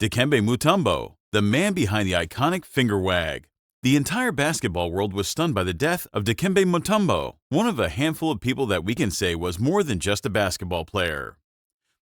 Dikembe Mutombo, the man behind the iconic finger wag. The entire basketball world was stunned by the death of Dikembe Mutombo, one of a handful of people that we can say was more than just a basketball player.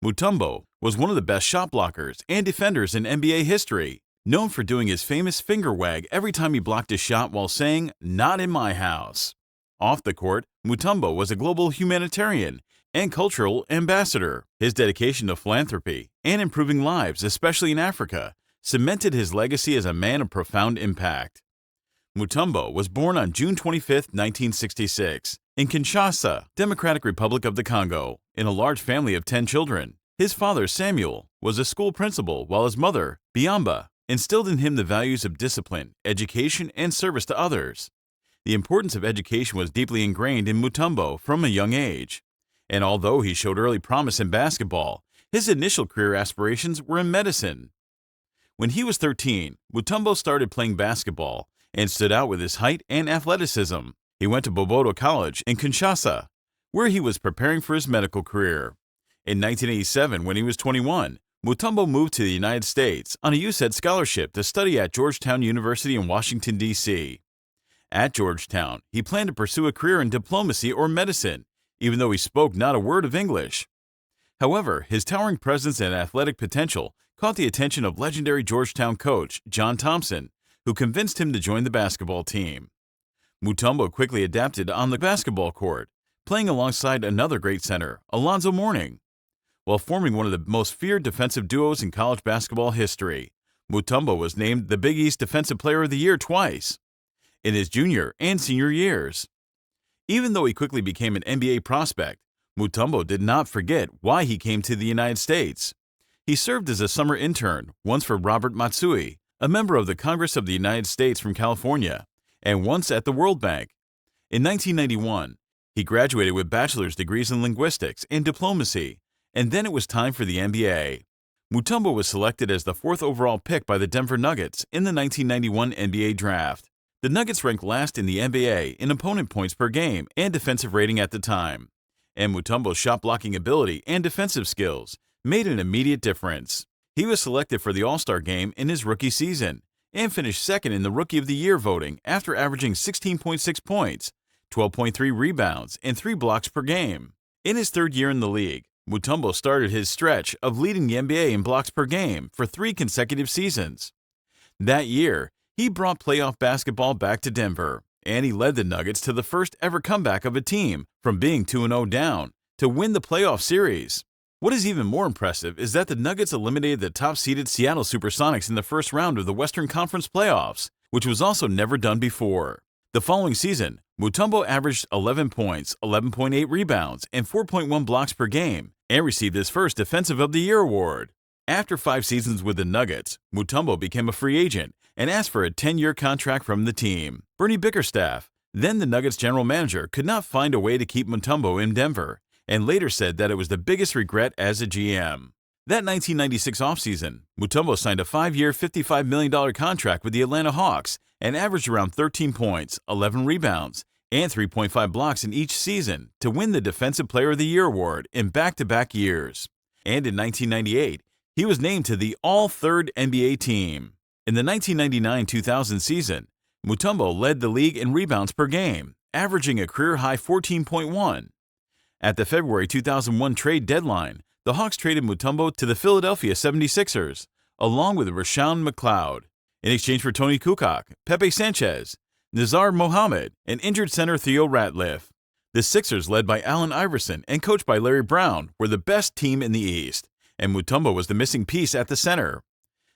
Mutombo was one of the best shot blockers and defenders in NBA history, known for doing his famous finger wag every time he blocked a shot while saying, "Not in my house." Off the court, Mutombo was a global humanitarian and cultural ambassador. His dedication to philanthropy and improving lives, especially in Africa, cemented his legacy as a man of profound impact. Mutombo was born on June 25, 1966, in Kinshasa, Democratic Republic of the Congo, in a large family of 10 children. His father, Samuel, was a school principal, while his mother, Biamba, instilled in him the values of discipline, education, and service to others. The importance of education was deeply ingrained in Mutombo from a young age. And although he showed early promise in basketball, his initial career aspirations were in medicine. When he was 13, Mutombo started playing basketball and stood out with his height and athleticism. He went to Boboto College in Kinshasa, where he was preparing for his medical career. In 1987, when he was 21, Mutombo moved to the United States on a USAID scholarship to study at Georgetown University in Washington, D.C. At Georgetown, he planned to pursue a career in diplomacy or medicine, even though he spoke not a word of English. However, his towering presence and athletic potential caught the attention of legendary Georgetown coach John Thompson, who convinced him to join the basketball team. Mutombo quickly adapted on the basketball court, playing alongside another great center, Alonzo Mourning. While forming one of the most feared defensive duos in college basketball history, Mutombo was named the Big East Defensive Player of the Year twice, in his junior and senior years. Even though he quickly became an NBA prospect, Mutombo did not forget why he came to the United States. He served as a summer intern, once for Robert Matsui, a member of the Congress of the United States from California, and once at the World Bank. In 1991, he graduated with bachelor's degrees in linguistics and diplomacy, and then it was time for the NBA. Mutombo was selected as the 4th overall pick by the Denver Nuggets in the 1991 NBA Draft. The Nuggets ranked last in the NBA in opponent points per game and defensive rating at the time, and Mutombo's shot-blocking ability and defensive skills made an immediate difference. He was selected for the All-Star game in his rookie season and finished second in the Rookie of the Year voting after averaging 16.6 points, 12.3 rebounds, and 3 blocks per game. In his third year in the league, Mutombo started his stretch of leading the NBA in blocks per game for 3 consecutive seasons. That year, he brought playoff basketball back to Denver, and he led the Nuggets to the first ever comeback of a team from being 2-0 down to win the playoff series. What is even more impressive is that the Nuggets eliminated the top-seeded Seattle Supersonics in the first round of the Western Conference playoffs, which was also never done before. The following season, Mutombo averaged 11 points, 11.8 rebounds, and 4.1 blocks per game, and received his first Defensive of the Year award. After 5 seasons with the Nuggets, Mutombo became a free agent and asked for a 10-year contract from the team. Bernie Bickerstaff, then the Nuggets general manager, could not find a way to keep Mutombo in Denver, and later said that it was the biggest regret as a GM. That 1996 offseason, Mutombo signed a 5-year, $55 million contract with the Atlanta Hawks and averaged around 13 points, 11 rebounds, and 3.5 blocks in each season to win the Defensive Player of the Year award in back-to-back years. And in 1998, he was named to the All-Third NBA team. In the 1999-2000 season, Mutombo led the league in rebounds per game, averaging a career-high 14.1. At the February 2001 trade deadline, the Hawks traded Mutombo to the Philadelphia 76ers, along with Rashawn McLeod, in exchange for Tony Kukoc, Pepe Sanchez, Nizar Mohammed, and injured center Theo Ratliff. The Sixers, led by Allen Iverson and coached by Larry Brown, were the best team in the East, and Mutombo was the missing piece at the center.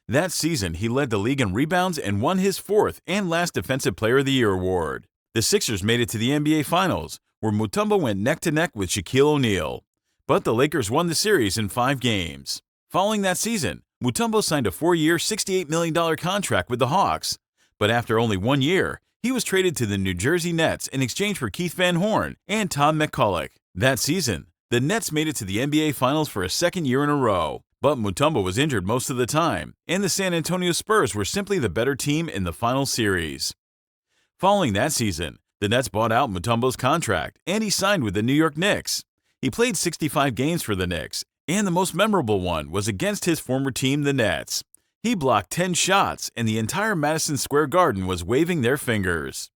That season, he led the league in rebounds and won his 4th and last Defensive Player of the Year award. The Sixers made it to the NBA Finals, where Mutombo went neck-to-neck with Shaquille O'Neal, but the Lakers won the series in 5 games. Following that season, Mutombo signed a 4-year, $68 million contract with the Hawks, but after only 1 year, he was traded to the New Jersey Nets in exchange for Keith Van Horn and Tom McCulloch. That season, the Nets made it to the NBA Finals for a 2nd year in a row, but Mutombo was injured most of the time, and the San Antonio Spurs were simply the better team in the final series. Following that season, the Nets bought out Mutombo's contract, and he signed with the New York Knicks. He played 65 games for the Knicks, and the most memorable one was against his former team, the Nets. He blocked 10 shots, and the entire Madison Square Garden was waving their fingers.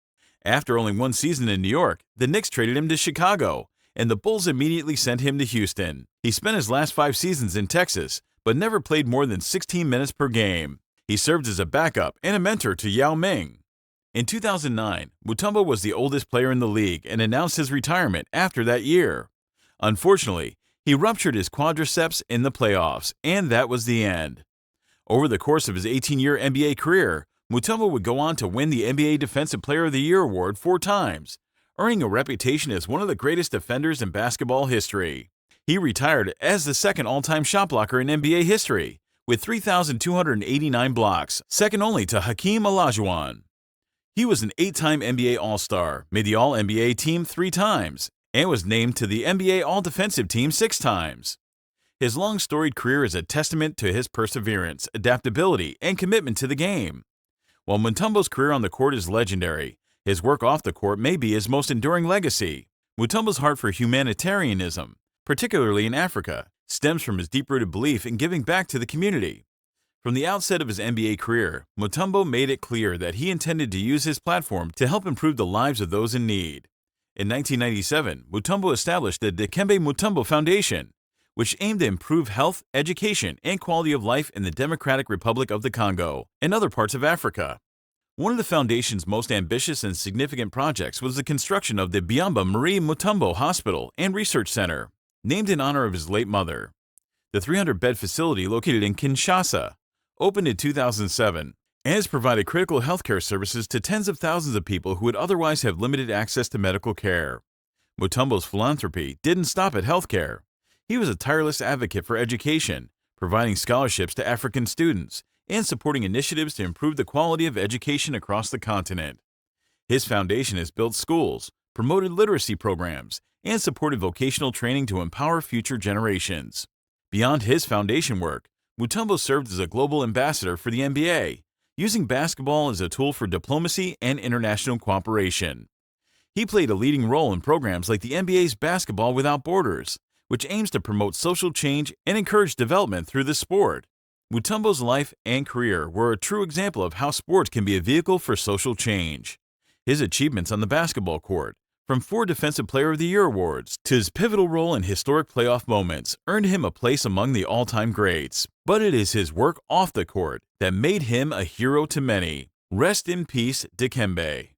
After only one season in New York, the Knicks traded him to Chicago, and the Bulls immediately sent him to Houston. He spent his last 5 seasons in Texas, but never played more than 16 minutes per game. He served as a backup and a mentor to Yao Ming. In 2009, Mutombo was the oldest player in the league and announced his retirement after that year. Unfortunately, he ruptured his quadriceps in the playoffs, and that was the end. Over the course of his 18-year NBA career, Mutombo would go on to win the NBA Defensive Player of the Year award 4 times, earning a reputation as one of the greatest defenders in basketball history. He retired as the second all-time shot blocker in NBA history, with 3,289 blocks, second only to Hakeem Olajuwon. He was an 8-time NBA All-Star, made the All-NBA team 3 times, and was named to the NBA All-Defensive Team 6 times. His long storied career is a testament to his perseverance, adaptability, and commitment to the game. While Mutombo's career on the court is legendary, his work off the court may be his most enduring legacy. Mutombo's heart for humanitarianism, particularly in Africa, stems from his deep-rooted belief in giving back to the community. From the outset of his NBA career, Mutombo made it clear that he intended to use his platform to help improve the lives of those in need. In 1997, Mutombo established the Dikembe Mutombo Foundation, which aimed to improve health, education, and quality of life in the Democratic Republic of the Congo and other parts of Africa. One of the foundation's most ambitious and significant projects was the construction of the Biamba Marie Mutombo Hospital and Research Center, named in honor of his late mother. The 300-bed facility located in Kinshasa opened in 2007 and has provided critical healthcare services to tens of thousands of people who would otherwise have limited access to medical care. Mutombo's philanthropy didn't stop at healthcare. He was a tireless advocate for education, providing scholarships to African students, and supporting initiatives to improve the quality of education across the continent. His foundation has built schools, promoted literacy programs, and supported vocational training to empower future generations. Beyond his foundation work, Mutombo served as a global ambassador for the NBA, using basketball as a tool for diplomacy and international cooperation. He played a leading role in programs like the NBA's Basketball Without Borders, which aims to promote social change and encourage development through the sport. Mutombo's life and career were a true example of how sports can be a vehicle for social change. His achievements on the basketball court, from 4 Defensive Player of the Year awards to his pivotal role in historic playoff moments, earned him a place among the all-time greats. But it is his work off the court that made him a hero to many. Rest in peace, Dikembe.